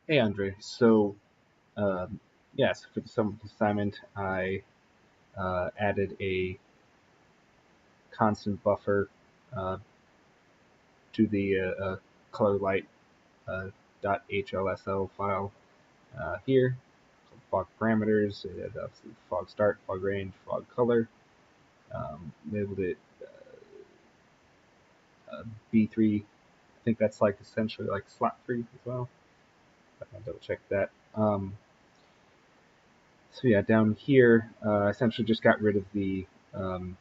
Hey Andre, so yes, for the summer assignment, I added a constant buffer uh, to the color light .hlsl file here. So fog parameters, obviously fog start, fog range, fog color. Labeled it B3. I think that's like essentially like slot 3 as well. I'll double check that. So yeah, down here, essentially just got rid of um,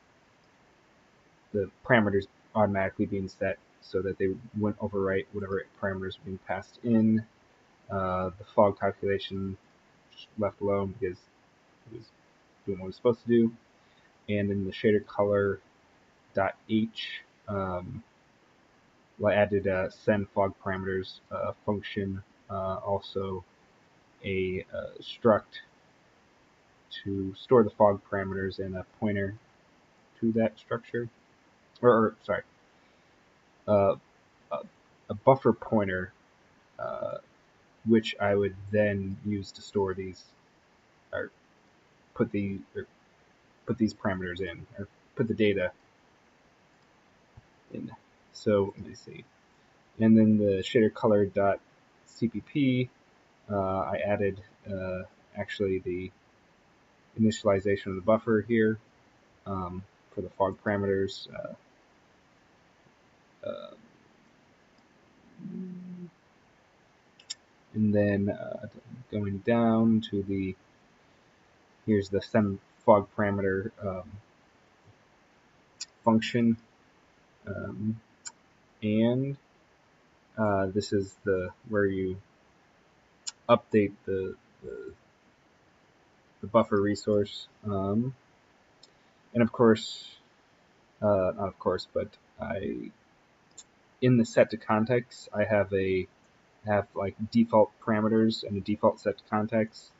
the parameters automatically being set so that they wouldn't overwrite whatever parameters were being passed in. The fog calculation left alone because it was doing what it was supposed to do. And in the shader color .h, I added a send fog parameters function, also a struct to store the fog parameters and a pointer to that structure. Or sorry, uh, a, a buffer pointer, uh, which I would then use to store these or put these parameters in or put the data in. So let me see. And then the shader color dot cpp, I added actually the initialization of the buffer here for the fog parameters. Uh, and then going down to the here's the send fog parameter function, um, and this is the where you update the buffer resource, and of course, not of course, but I in the set to context I have like default parameters and a default set to context,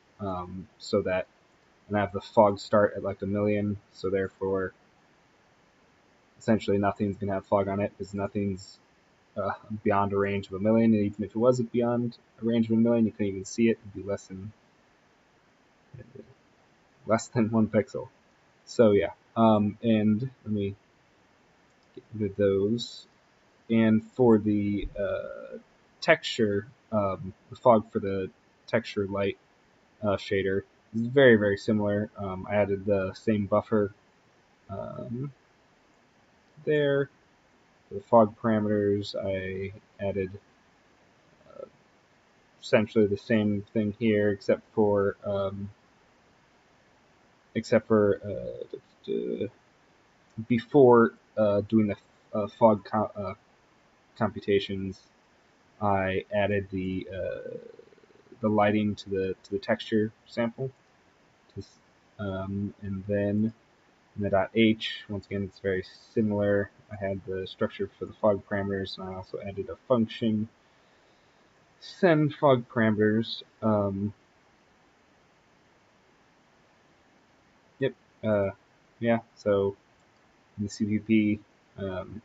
so that and I have the fog start at like 1,000,000, so therefore essentially nothing's gonna have fog on it because nothing's beyond a range of 1,000,000, and even if it was beyond a range of 1,000,000, you couldn't even see it. It'd be less than 1 pixel. So yeah, and let me get rid of those. And for the texture, the fog for the texture light shader is very very similar. I added the same buffer um, there. For the fog parameters, I added essentially the same thing here, except for before doing the computations, I added the lighting to the texture sample, and then in the .h, once again, it's very similar. I had the structure for the fog parameters, and I also added a function send fog parameters. Yep. Yeah. So in the CPP, um,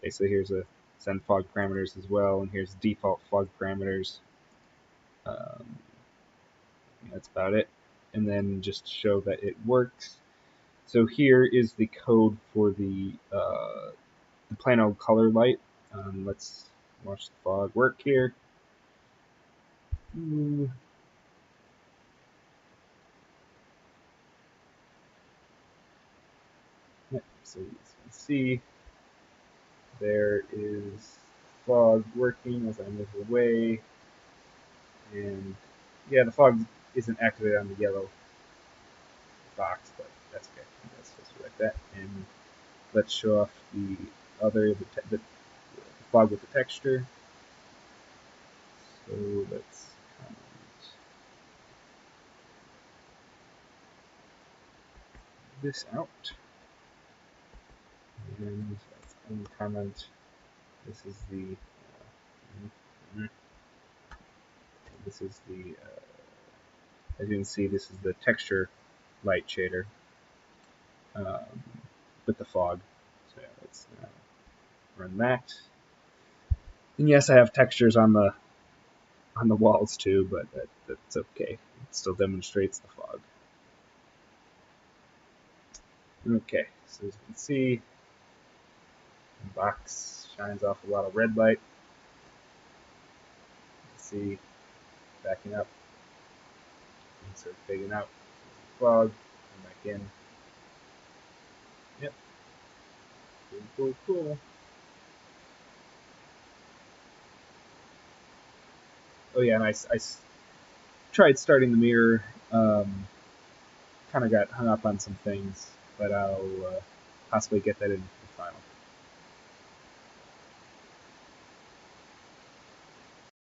basically here's a send fog parameters as well, and here's default fog parameters. Um, yeah, that's about it. And then just to show that it works. So here is the code for the plain old color light. Let's watch the fog work here. Yep, so you can see there is fog working as I move away, and yeah, the fog isn't activated on the yellow box, but that's okay. That's just like that. And let's show off the other the fog with the texture. So let's comment this out, and let's uncomment. This is the this is the as you can see, this is the texture light shader um, with the fog. So yeah, let's run that. And yes, I have textures on on the walls too, but that's okay. It still demonstrates the fog. Okay, so as you can see, the box shines off a lot of red light. See, backing up, and sort of fading out. Fog, come back in. Yep, cool. Oh yeah, and I tried starting the mirror. Kind of got hung up on some things, but I'll possibly get that in the final.